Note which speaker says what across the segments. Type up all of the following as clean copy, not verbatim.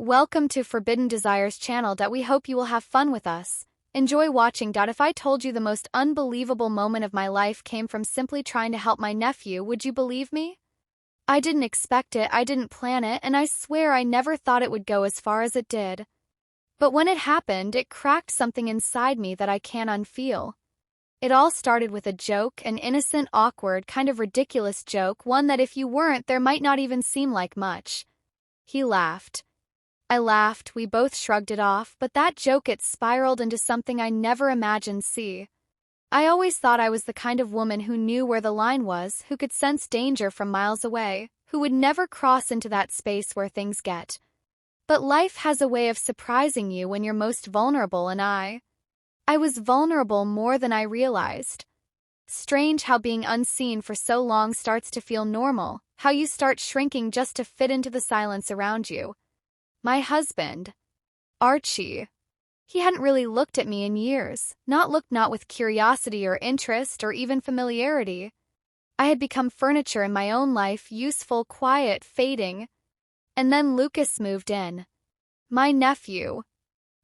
Speaker 1: Welcome to Forbidden Desires channel. We hope you will have fun with us. Enjoy watching. If I told you the most unbelievable moment of my life came from simply trying to help my nephew, would you believe me? I didn't expect it, I didn't plan it, and I swear I never thought it would go as far as it did. But when it happened, it cracked something inside me that I can't unfeel. It all started with a joke, an innocent, awkward, kind of ridiculous joke, one that if you weren't there might not even seem like much. He laughed. I laughed, we both shrugged it off, but that joke, it spiraled into something I never imagined. I always thought I was the kind of woman who knew where the line was, who could sense danger from miles away, who would never cross into that space where things get. But life has a way of surprising you when you're most vulnerable, and I was vulnerable more than I realized. Strange how being unseen for so long starts to feel normal, how you start shrinking just to fit into the silence around you. My husband, Archie. He hadn't really looked at me in years, not with curiosity or interest or even familiarity. I had become furniture in my own life, useful, quiet, fading. And then Lucas moved in. My nephew.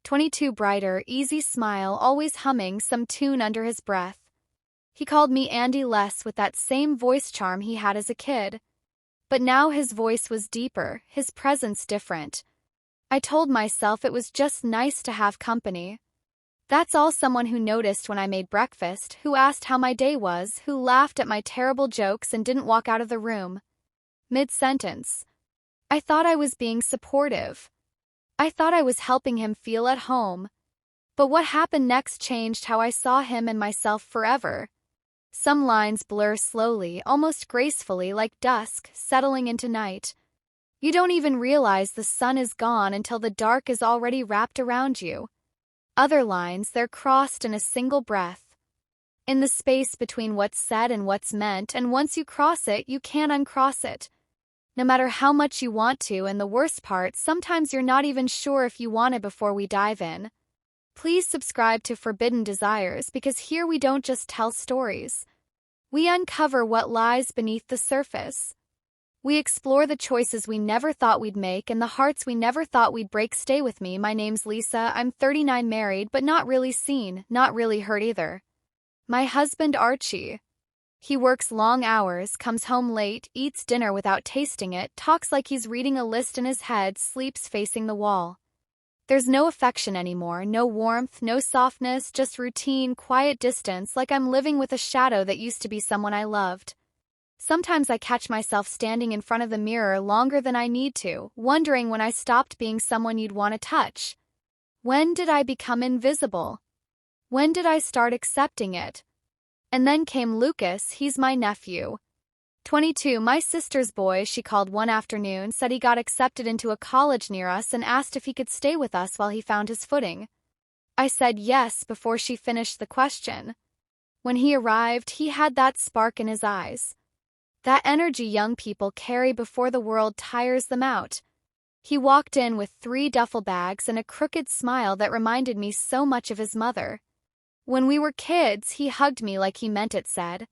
Speaker 1: 22, brighter, easy smile, always humming some tune under his breath. He called me Andy less with that same voice charm he had as a kid. But now his voice was deeper, his presence different. I told myself it was just nice to have company. That's all. Someone who noticed when I made breakfast, who asked how my day was, who laughed at my terrible jokes and didn't walk out of the room mid-sentence. I thought I was being supportive. I thought I was helping him feel at home. But what happened next changed how I saw him and myself forever. Some lines blur slowly, almost gracefully, like dusk settling into night. You don't even realize the sun is gone until the dark is already wrapped around you. Other lines, they're crossed in a single breath. In the space between what's said and what's meant, and once you cross it, you can't uncross it. No matter how much you want to, and the worst part, sometimes you're not even sure if you want it. Before we dive in, please subscribe to Forbidden Desires, because here we don't just tell stories. We uncover what lies beneath the surface. We explore the choices we never thought we'd make and the hearts we never thought we'd break. Stay with me. My name's Lisa. I'm 39, married, but not really seen, not really hurt either. My husband, Archie. He works long hours, comes home late, eats dinner without tasting it, talks like he's reading a list in his head, sleeps facing the wall. There's no affection anymore, no warmth, no softness, just routine, quiet distance, like I'm living with a shadow that used to be someone I loved. Sometimes I catch myself standing in front of the mirror longer than I need to, wondering when I stopped being someone you'd want to touch. When did I become invisible? When did I start accepting it? And then came Lucas. He's my nephew. 22, my sister's boy. She called one afternoon, said he got accepted into a college near us and asked if he could stay with us while he found his footing. I said yes before she finished the question. When he arrived, he had that spark in his eyes. That energy young people carry before the world tires them out. He walked in with 3 duffel bags and a crooked smile that reminded me so much of his mother. When we were kids, he hugged me like he meant it, said,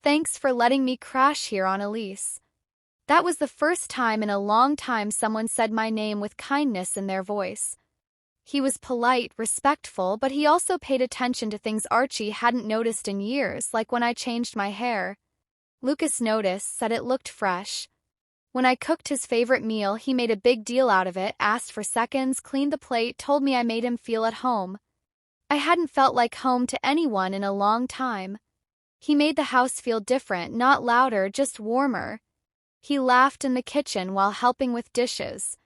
Speaker 1: "Thanks for letting me crash here on Elise." That was the first time in a long time someone said my name with kindness in their voice. He was polite, respectful, but he also paid attention to things Archie hadn't noticed in years, like when I changed my hair. Lucas noticed, said it looked fresh. When I cooked his favorite meal, he made a big deal out of it, asked for seconds, cleaned the plate, told me I made him feel at home. I hadn't felt like home to anyone in a long time. He made the house feel different, not louder, just warmer. He laughed in the kitchen while helping with dishes.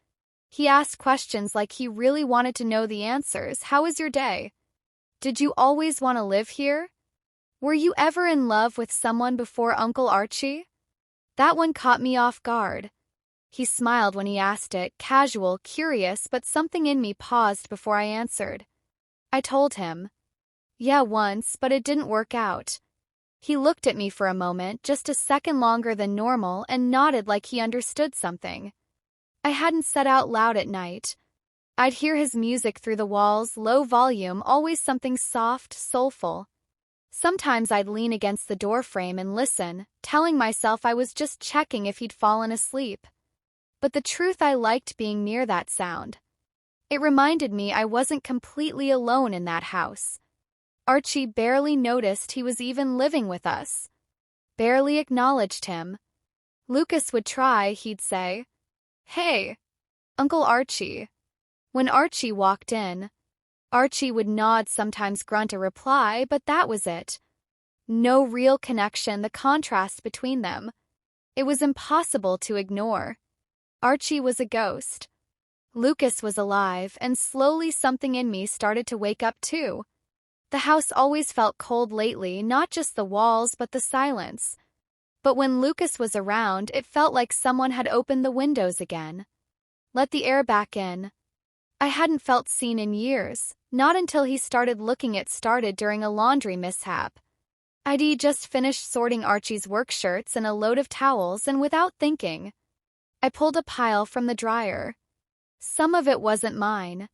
Speaker 1: He asked questions like he really wanted to know the answers. How was your day? Did you always want to live here? Were you ever in love with someone before Uncle Archie? That one caught me off guard. He smiled when he asked it, casual, curious, but something in me paused before I answered. I told him. Yeah, once, but it didn't work out. He looked at me for a moment, just a second longer than normal, and nodded like he understood something. I hadn't said out loud at night. I'd hear his music through the walls, low volume, always something soft, soulful. Sometimes I'd lean against the doorframe and listen, telling myself I was just checking if he'd fallen asleep. But the truth, I liked being near that sound. It reminded me I wasn't completely alone in that house. Archie barely noticed he was even living with us. Barely acknowledged him. Lucas would try, he'd say, "Hey, Uncle Archie." When Archie walked in, Archie would nod, sometimes grunt a reply, but that was it. No real connection, the contrast between them. It was impossible to ignore. Archie was a ghost. Lucas was alive, and slowly something in me started to wake up too. The house always felt cold lately, not just the walls but the silence. But when Lucas was around, it felt like someone had opened the windows again. Let the air back in. I hadn't felt seen in years, not until he started looking. It started during a laundry mishap. I'd just finished sorting Archie's work shirts and a load of towels, and without thinking, I pulled a pile from the dryer. Some of it wasn't mine.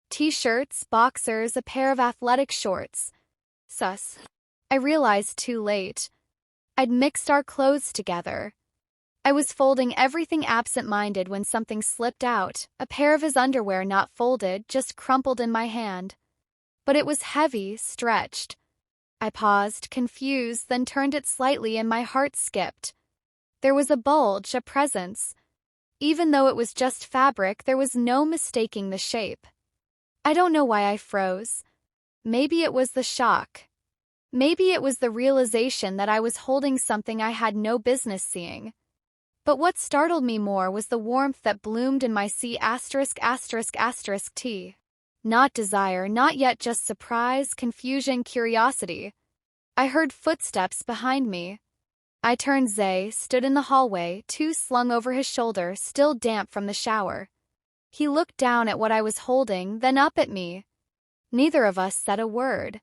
Speaker 1: T-shirts, boxers, a pair of athletic shorts. Sus. I realized too late. I'd mixed our clothes together. I was folding everything absent-minded when something slipped out, a pair of his underwear not folded, just crumpled in my hand. But it was heavy, stretched. I paused, confused, then turned it slightly and my heart skipped. There was a bulge, a presence. Even though it was just fabric, there was no mistaking the shape. I don't know why I froze. Maybe it was the shock. Maybe it was the realization that I was holding something I had no business seeing. But what startled me more was the warmth that bloomed in my C********T. Not desire, not yet, just surprise, confusion, curiosity. I heard footsteps behind me. I turned. Zay stood in the hallway, two slung over his shoulder, still damp from the shower. He looked down at what I was holding, then up at me. Neither of us said a word.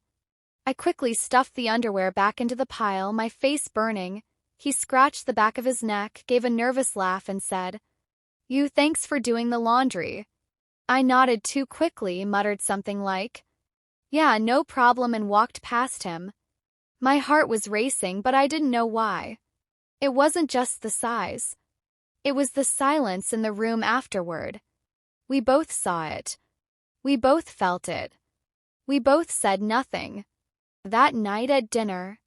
Speaker 1: I quickly stuffed the underwear back into the pile, my face burning. He scratched the back of his neck, gave a nervous laugh, and said, Thanks for doing the laundry." I nodded too quickly, muttered something like, "Yeah, no problem," and walked past him. My heart was racing, but I didn't know why. It wasn't just the size. It was the silence in the room afterward. We both saw it. We both felt it. We both said nothing. That night at dinner,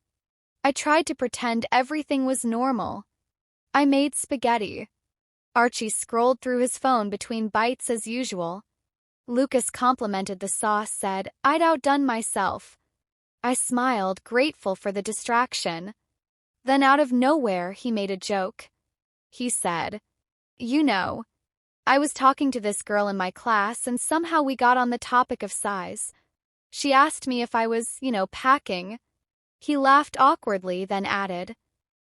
Speaker 1: I tried to pretend everything was normal. I made spaghetti. Archie scrolled through his phone between bites as usual. Lucas complimented the sauce, said, "I'd outdone myself." I smiled, grateful for the distraction. Then out of nowhere, he made a joke. He said, I was talking to this girl in my class and somehow we got on the topic of size. She asked me if I was, packing. He laughed awkwardly, then added,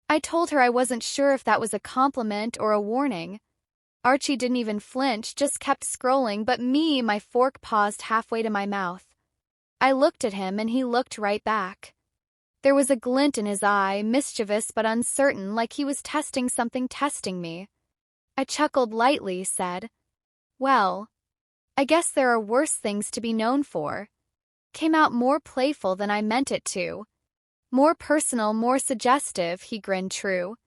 Speaker 1: I told her I wasn't sure if that was a compliment or a warning. Archie didn't even flinch, just kept scrolling, but my fork paused halfway to my mouth. I looked at him and he looked right back. There was a glint in his eye, mischievous but uncertain, like he was testing something, testing me. I chuckled lightly, said, "Well, I guess there are worse things to be known for." Came out more playful than I meant it to. More personal, more suggestive, he grinned true.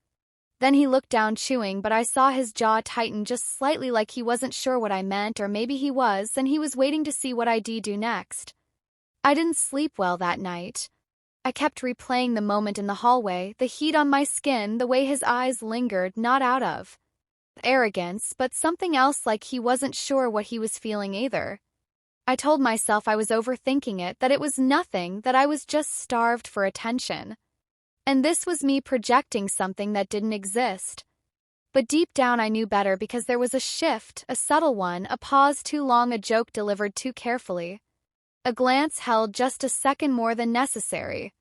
Speaker 1: Then he looked down chewing, but I saw his jaw tighten just slightly, like he wasn't sure what I meant, or maybe he was, and he was waiting to see what I'd do next. I didn't sleep well that night. I kept replaying the moment in the hallway, the heat on my skin, the way his eyes lingered, not out of arrogance, but something else, like he wasn't sure what he was feeling either. I told myself I was overthinking it, that it was nothing, that I was just starved for attention. And this was me projecting something that didn't exist. But deep down I knew better, because there was a shift, a subtle one, a pause too long, a joke delivered too carefully. A glance held just a second more than necessary.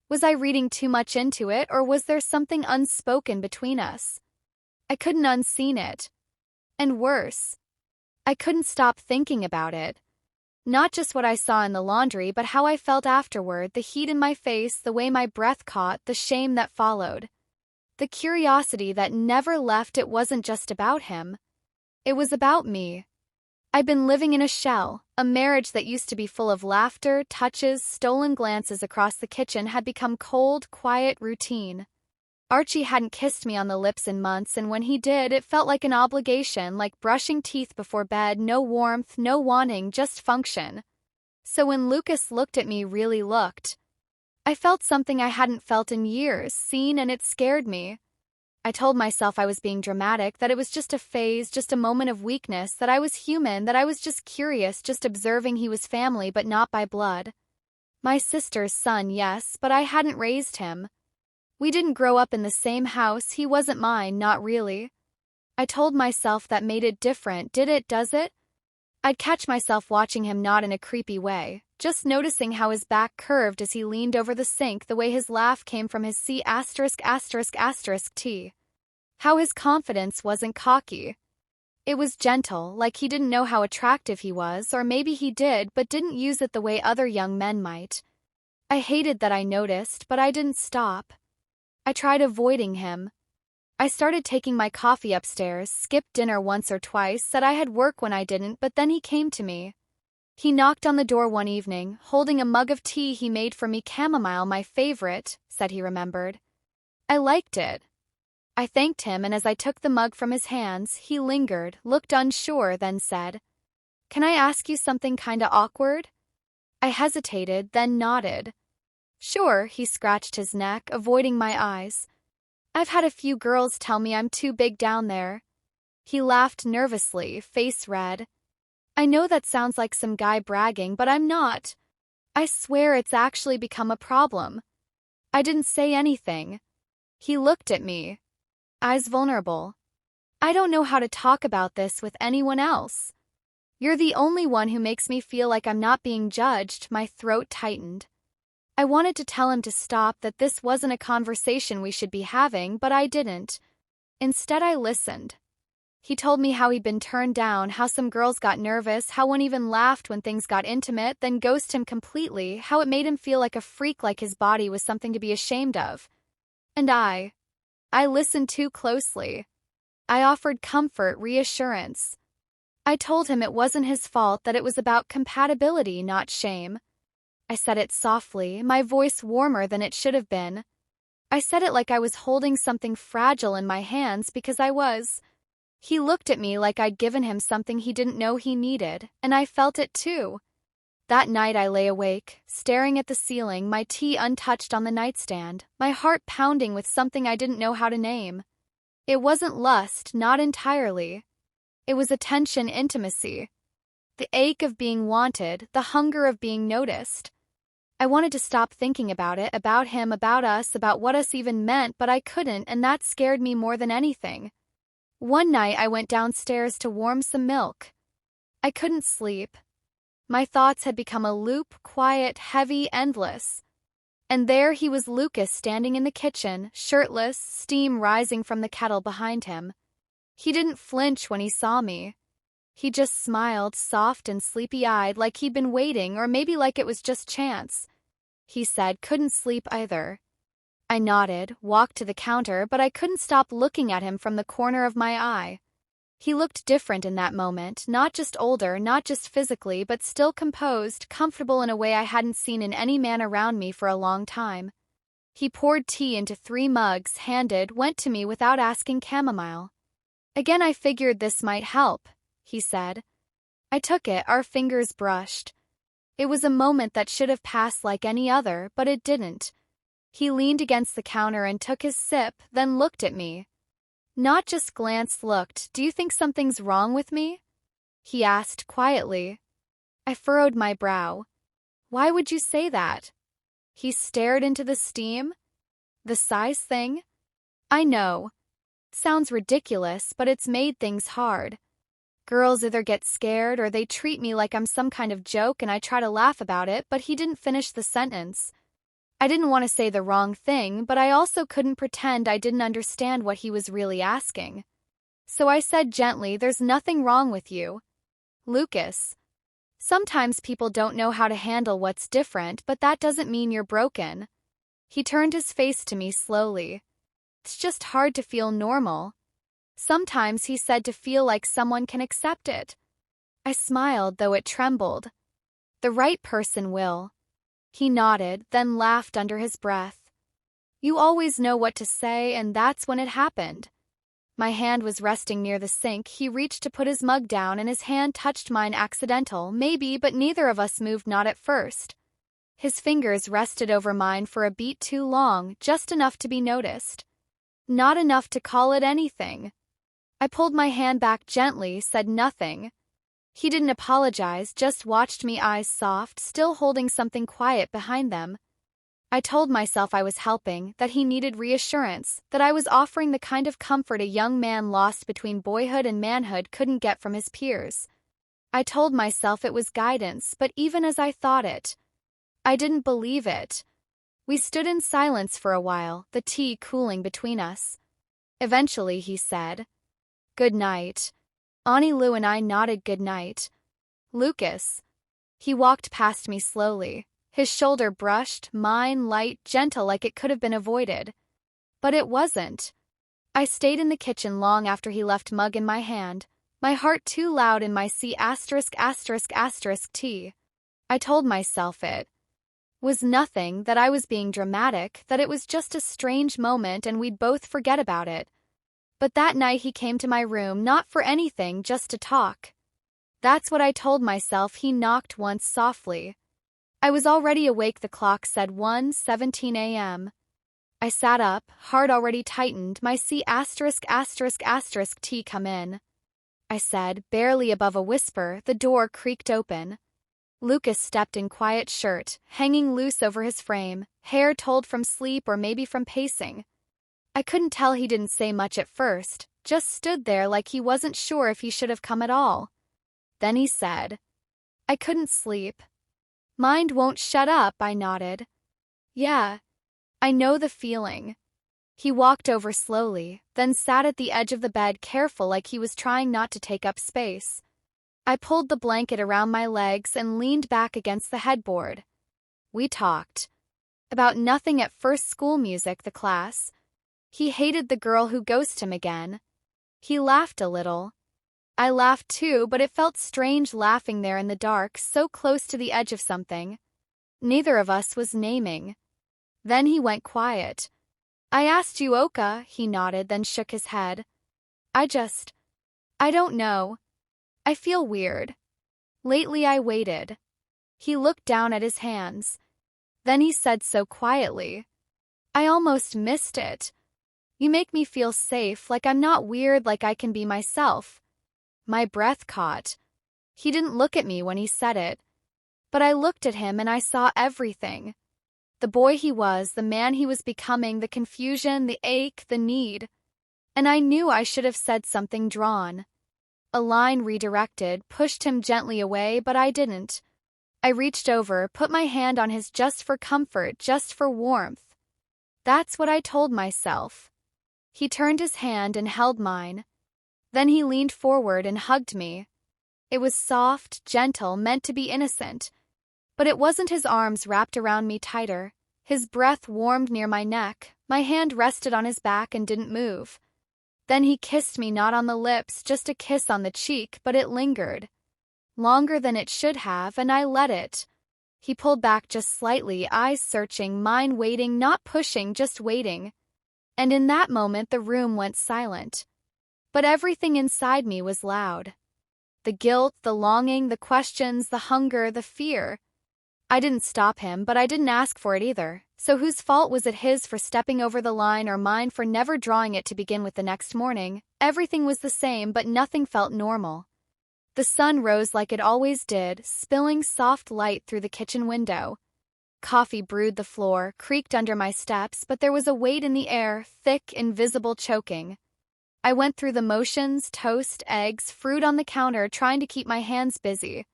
Speaker 1: Was I reading too much into it, or was there something unspoken between us? I couldn't unseen it. And worse, I couldn't stop thinking about it. Not just what I saw in the laundry, but how I felt afterward, the heat in my face, the way my breath caught, the shame that followed. The curiosity that never left. It wasn't just about him. It was about me. I'd been living in a shell. A marriage that used to be full of laughter, touches, stolen glances across the kitchen had become cold, quiet routine. Archie hadn't kissed me on the lips in months, and when he did, it felt like an obligation, like brushing teeth before bed, no warmth, no wanting, just function. So when Lucas looked at me, really looked, I felt something I hadn't felt in years, seen, and it scared me. I told myself I was being dramatic, that it was just a phase, just a moment of weakness, that I was human, that I was just curious, just observing he was family but not by blood. My sister's son, yes, but I hadn't raised him. We didn't grow up in the same house, he wasn't mine, not really. I told myself that made it different, did it, does it? I'd catch myself watching him, not in a creepy way, just noticing how his back curved as he leaned over the sink, the way his laugh came from his C********T. How his confidence wasn't cocky. It was gentle, like he didn't know how attractive he was, or maybe he did but didn't use it the way other young men might. I hated that I noticed, but I didn't stop. I tried avoiding him. I started taking my coffee upstairs, skipped dinner once or twice, said I had work when I didn't, but then he came to me. He knocked on the door one evening, holding a mug of tea he made for me, chamomile, my favorite, said he remembered. I liked it. I thanked him, and as I took the mug from his hands, he lingered, looked unsure, then said, "Can I ask you something kinda awkward?" I hesitated, then nodded. "Sure," he scratched his neck, avoiding my eyes. "I've had a few girls tell me I'm too big down there." He laughed nervously, face red. "I know that sounds like some guy bragging, but I'm not. I swear it's actually become a problem." I didn't say anything. He looked at me, eyes vulnerable. "I don't know how to talk about this with anyone else. You're the only one who makes me feel like I'm not being judged." My throat tightened. I wanted to tell him to stop, that this wasn't a conversation we should be having, but I didn't. Instead, I listened. He told me how he'd been turned down, how some girls got nervous, how one even laughed when things got intimate, then ghosted him completely, how it made him feel like a freak, like his body was something to be ashamed of. And I listened too closely. I offered comfort, reassurance. I told him it wasn't his fault, that it was about compatibility, not shame. I said it softly, my voice warmer than it should have been. I said it like I was holding something fragile in my hands, because I was. He looked at me like I'd given him something he didn't know he needed, and I felt it too. That night I lay awake, staring at the ceiling, my tea untouched on the nightstand, my heart pounding with something I didn't know how to name. It wasn't lust, not entirely. It was attention, intimacy. The ache of being wanted, the hunger of being noticed. I wanted to stop thinking about it, about him, about us, about what us even meant, but I couldn't, and that scared me more than anything. One night I went downstairs to warm some milk. I couldn't sleep. My thoughts had become a loop, quiet, heavy, endless. And there he was, Lucas, standing in the kitchen, shirtless, steam rising from the kettle behind him. He didn't flinch when he saw me. He just smiled, soft and sleepy-eyed, like he'd been waiting, or maybe like it was just chance. He said, "Couldn't sleep either." I nodded, walked to the counter, but I couldn't stop looking at him from the corner of my eye. He looked different in that moment, not just older, not just physically, but still composed, comfortable in a way I hadn't seen in any man around me for a long time. He poured tea into 3 mugs, handed, went to me without asking, chamomile. "Again, I figured this might help," he said. I took it, our fingers brushed. It was a moment that should have passed like any other, but it didn't. He leaned against the counter and took his sip, then looked at me. Not just glanced, looked. "Do you think something's wrong with me?" he asked quietly. I furrowed my brow. "Why would you say that?" He stared into the steam. "The size thing? I know. Sounds ridiculous, but it's made things hard. Girls either get scared or they treat me like I'm some kind of joke, and I try to laugh about it," but he didn't finish the sentence. I didn't want to say the wrong thing, but I also couldn't pretend I didn't understand what he was really asking. So I said gently, "There's nothing wrong with you, Lucas. Sometimes people don't know how to handle what's different, but that doesn't mean you're broken." He turned his face to me slowly. "It's just hard to feel normal. Sometimes," he said, "to feel like someone can accept it." I smiled, though it trembled. "The right person will." He nodded, then laughed under his breath. You always know what to say, and that's when it happened. My hand was resting near the sink. He reached to put his mug down and his hand touched mine accidental, maybe, but neither of us moved, not at first. His fingers rested over mine for a beat too long, just enough to be noticed. Not enough to call it anything. I pulled my hand back gently, said nothing. He didn't apologize, just watched me, eyes soft, still holding something quiet behind them. I told myself I was helping, that he needed reassurance, that I was offering the kind of comfort a young man lost between boyhood and manhood couldn't get from his peers. I told myself it was guidance, but even as I thought it, I didn't believe it. We stood in silence for a while, the tea cooling between us. Eventually he said, "Good night." Annie Lou and I nodded good night. "Lucas." He walked past me slowly. His shoulder brushed, mine light, gentle, like it could have been avoided. But it wasn't. I stayed in the kitchen long after he left, mug in my hand, my heart too loud in my C****** tea. I told myself it was nothing, that I was being dramatic, that it was just a strange moment and we'd both forget about it. But that night he came to my room, not for anything, just to talk. That's what I told myself. He knocked once softly. I was already awake. The clock said 1:17 a.m. I sat up, heart already tightened, my C****** tea. "Come in," I said, barely above a whisper. The door creaked open. Lucas stepped in, quiet shirt, hanging loose over his frame, hair told from sleep or maybe from pacing. I couldn't tell. He didn't say much at first, just stood there like he wasn't sure if he should have come at all. Then he said, "I couldn't sleep." "Mind won't shut up," I nodded. "Yeah, I know the feeling." He walked over slowly, then sat at the edge of the bed, careful, like he was trying not to take up space. I pulled the blanket around my legs and leaned back against the headboard. We talked about nothing at first. School, music, the class. He hated the girl who ghosted him again. He laughed a little. I laughed too, but it felt strange laughing there in the dark, so close to the edge of something neither of us was naming. Then he went quiet. "I asked you, Oka," he nodded, then shook his head. I don't know. I feel weird. Lately." I waited. He looked down at his hands. Then he said so quietly, "I almost missed it. You make me feel safe, like I'm not weird, like I can be myself." My breath caught. He didn't look at me when he said it. But I looked at him and I saw everything. The boy he was, the man he was becoming, the confusion, the ache, the need. And I knew I should have said something, drawn a line, redirected, pushed him gently away, but I didn't. I reached over, put my hand on his, just for comfort, just for warmth. That's what I told myself. He turned his hand and held mine. Then he leaned forward and hugged me. It was soft, gentle, meant to be innocent. But it wasn't. His arms wrapped around me tighter. His breath warmed near my neck. My hand rested on his back and didn't move. Then he kissed me, not on the lips, just a kiss on the cheek, but it lingered. Longer than it should have, and I let it. He pulled back just slightly, eyes searching, mine waiting, not pushing, just waiting. And in that moment the room went silent. But everything inside me was loud. The guilt, the longing, the questions, the hunger, the fear. I didn't stop him, but I didn't ask for it either. So whose fault was it? His for stepping over the line, or mine for never drawing it to begin with? The next morning, everything was the same, but nothing felt normal. The sun rose like it always did, spilling soft light through the kitchen window. Coffee brewed the floor, creaked under my steps, but there was a weight in the air, thick, invisible, choking. I went through the motions, toast, eggs, fruit on the counter, trying to keep my hands busy.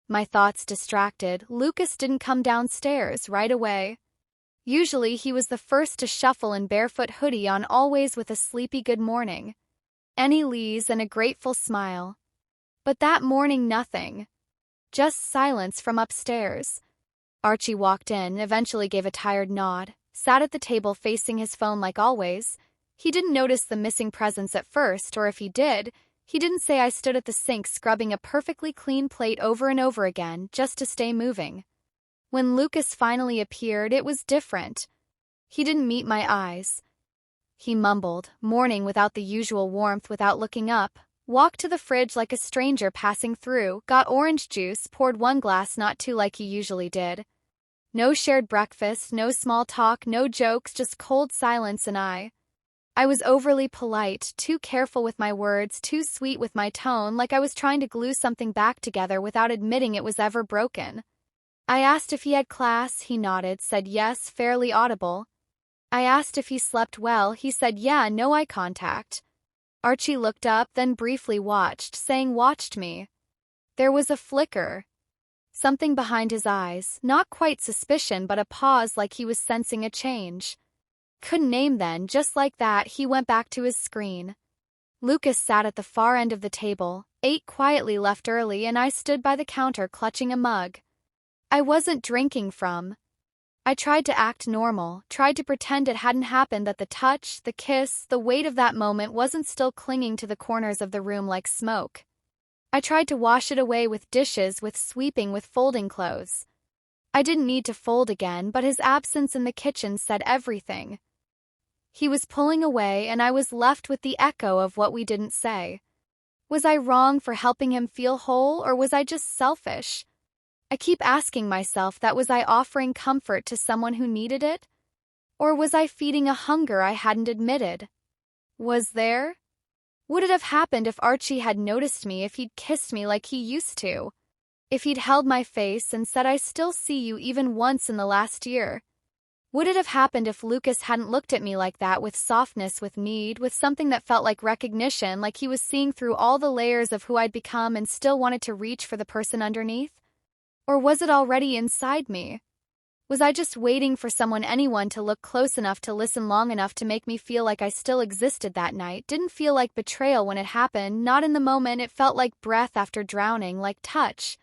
Speaker 1: My thoughts distracted. Lucas didn't come downstairs right away. Usually he was the first to shuffle in, barefoot, hoodie on, always with a sleepy good morning, Annie Lee's, and a grateful smile. But that morning nothing. Just silence from upstairs. Archie walked in, eventually gave a tired nod, sat at the table facing his phone like always. He didn't notice the missing presents at first, or if he did, he didn't say. I stood at the sink scrubbing a perfectly clean plate over and over again, just to stay moving. When Lucas finally appeared, it was different. He didn't meet my eyes. He mumbled, mourning without the usual warmth without looking up, walked to the fridge like a stranger passing through, got orange juice, poured one glass not two like he usually did. No shared breakfast, no small talk, no jokes, just cold silence and I was overly polite, too careful with my words, too sweet with my tone, like I was trying to glue something back together without admitting it was ever broken. I asked if he had class, he nodded, said yes, fairly audible. I asked if he slept well, he said yeah, no eye contact. Archie looked up, then briefly watched, saying watched me. There was a flicker. Something behind his eyes, not quite suspicion but a pause like he was sensing a change. Couldn't name then, just like that, he went back to his screen. Lucas sat at the far end of the table, ate quietly, left early, and I stood by the counter clutching a mug. I wasn't drinking from. I tried to act normal, tried to pretend it hadn't happened, that the touch, the kiss, the weight of that moment wasn't still clinging to the corners of the room like smoke. I tried to wash it away with dishes, with sweeping, with folding clothes. I didn't need to fold again, but his absence in the kitchen said everything. He was pulling away, and I was left with the echo of what we didn't say. Was I wrong for helping him feel whole, or was I just selfish? I keep asking myself that. Was I offering comfort to someone who needed it? Or was I feeding a hunger I hadn't admitted? Was there? Would it have happened if Archie had noticed me, if he'd kissed me like he used to? If he'd held my face and said I still see you even once in the last year? Would it have happened if Lucas hadn't looked at me like that, with softness, with need, with something that felt like recognition, like he was seeing through all the layers of who I'd become and still wanted to reach for the person underneath? Or was it already inside me? Was I just waiting for anyone to look close enough, to listen long enough to make me feel like I still existed that night? Didn't feel like betrayal when it happened, not in the moment. It felt like breath after drowning, like touch.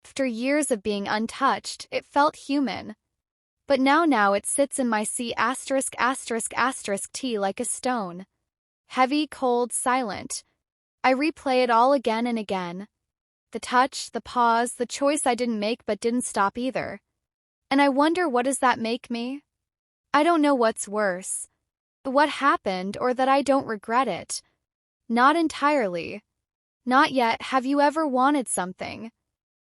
Speaker 1: After years of being untouched, it felt human. But now it sits in my C*******T like a stone. Heavy, cold, silent. I replay it all again and again. The touch, the pause, the choice I didn't make but didn't stop either. And I wonder, what does that make me? I don't know what's worse. What happened, or that I don't regret it. Not entirely. Not yet. Have you ever wanted something,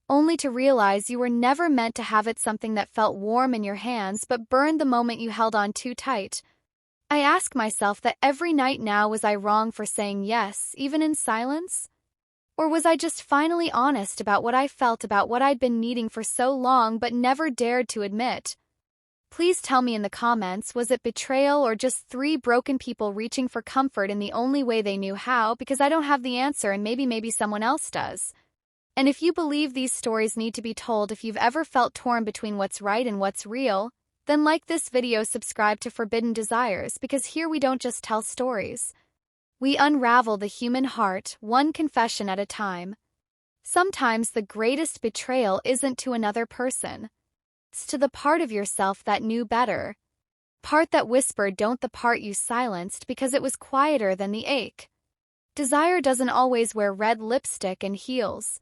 Speaker 1: only to realize you were never meant to have it? Something that felt warm in your hands but burned the moment you held on too tight. I ask myself that every night now. Was I wrong for saying yes, even in silence? Or was I just finally honest about what I felt, about what I'd been needing for so long but never dared to admit? Please tell me in the comments, was it betrayal or just three broken people reaching for comfort in the only way they knew how? Because I don't have the answer, and maybe someone else does. And if you believe these stories need to be told, if you've ever felt torn between what's right and what's real, then like this video, subscribe to Forbidden Desires, because here we don't just tell stories. We unravel the human heart, one confession at a time. Sometimes the greatest betrayal isn't to another person. It's to the part of yourself that knew better. Part that whispered don't, the part you silenced because it was quieter than the ache. Desire doesn't always wear red lipstick and heels.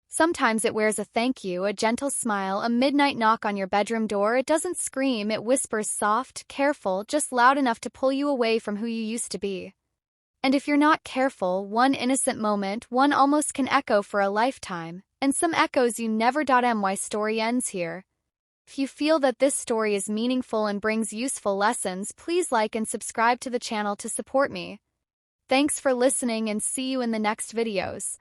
Speaker 1: Sometimes it wears a thank you, a gentle smile, a midnight knock on your bedroom door. It doesn't scream, it whispers, soft, careful, just loud enough to pull you away from who you used to be. And if you're not careful, one innocent moment, one almost can echo for a lifetime, and some echoes you never. My story ends here. If you feel that this story is meaningful and brings useful lessons, please like and subscribe to the channel to support me. Thanks for listening, and see you in the next videos.